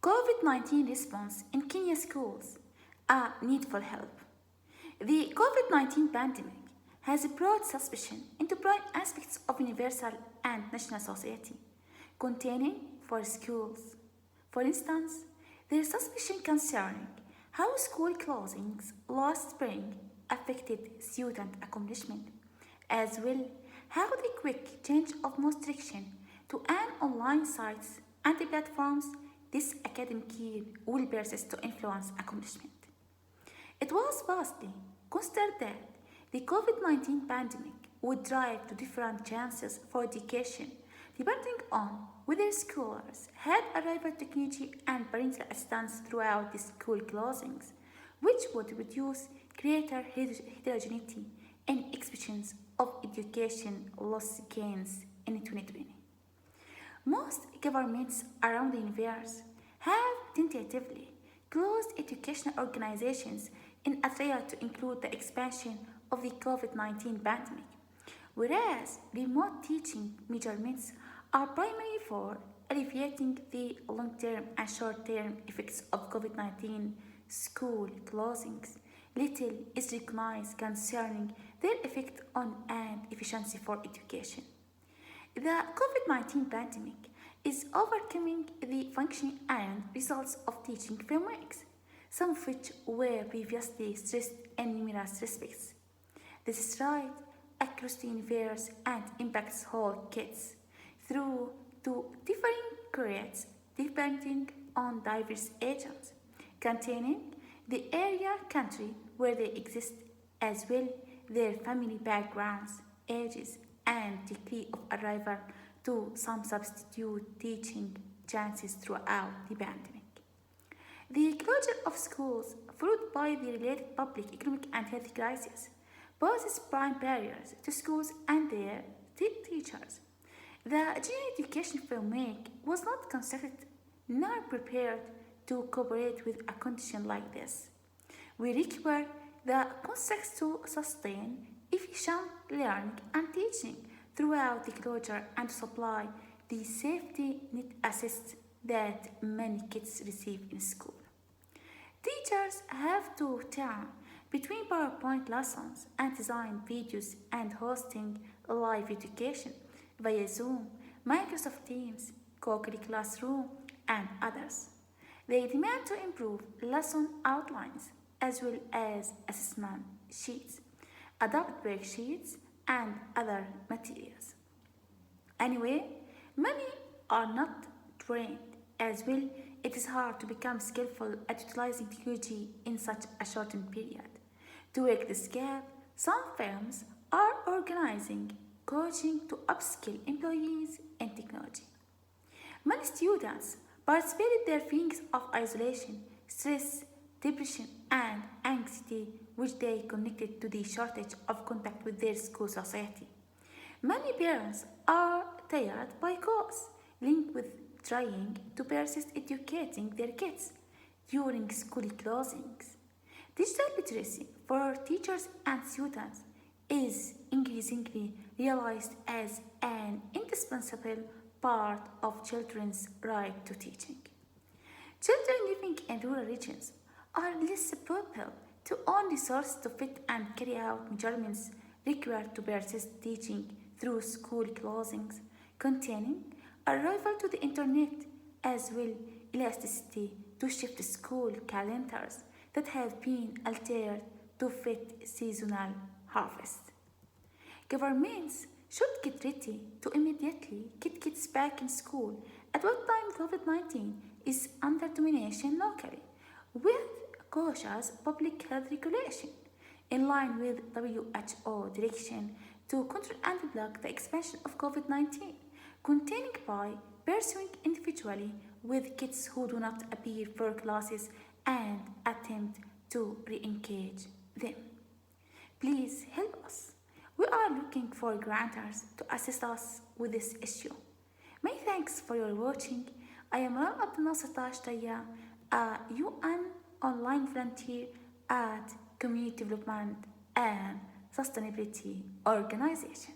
COVID-19 response in Kenya schools, a need for help. The COVID-19 pandemic has brought suspicion into broad aspects of universal and national society, containing for schools. For instance, there is suspicion concerning how school closings last spring affected student accomplishment, as well how the quick change of restriction to an online sites and platforms this academic year will persist to influence accomplishment. It was vastly considered that the COVID-19 pandemic would drive to different chances for education depending on whether scholars had arrival technology and parental assistance throughout the school closings, which would reduce greater heterogeneity in expressions of education loss gains in 2020. Most governments around the universe have tentatively closed educational organizations in a trial to include the expansion of the COVID-19 pandemic, whereas remote teaching measurements are primarily for alleviating the long-term and short-term effects of COVID-19 school closings. Little is recognized concerning their effect on and efficiency for education. The COVID-19 pandemic is overcoming the function and results of teaching frameworks, some of which were previously stressed in numerous respects. This is right across the universe and impacts whole kids through to differing grades depending on diverse agents, containing the area country where they exist, as well their family backgrounds, ages, and degree of arrival to some substitute teaching chances throughout the pandemic. The closure of schools, followed by the related public, economic, and health crisis, poses prime barriers to schools and their teachers. The general education framework was not constructed nor prepared to cooperate with a condition like this. We require the constructs to sustain efficient learning and teaching throughout the closure and to supply the safety net assists that many kids receive in school. Teachers have to turn between PowerPoint lessons and design videos and hosting live education via Zoom, Microsoft Teams, Google Classroom, and others. They demand to improve lesson outlines as well as assessment sheets, adopt worksheets, and other materials. Anyway, many are not trained as well. It is hard to become skillful at utilizing technology in such a shortened period. To work this gap, some firms are organizing coaching to upskill employees in technology. Many students participated their feelings of isolation, stress, depression, and anxiety, which they connected to the shortage of contact with their school society. Many parents are tired by costs linked with trying to persist educating their kids during school closings. Digital literacy for teachers and students is increasingly realized as an indispensable part of children's right to teaching. Children living in rural regions are less susceptible to own resources to fit and carry out measurements required to persist teaching through school closings, containing arrival to the internet as well elasticity to shift school calendars that have been altered to fit seasonal harvest. Governments should get ready to immediately get kids back in school at what time COVID-19 is under domination locally, with cautious public health regulation, in line with WHO direction to control and block the expansion of COVID-19, containing by pursuing individually with kids who do not appear for classes and attempt to re-engage them. Please help us. We are looking for grantors to assist us with this issue. Many thanks for your watching. I am Ram Abdul Nasser Taj Taya, a UN online volunteer at Community Development and Sustainability Organization.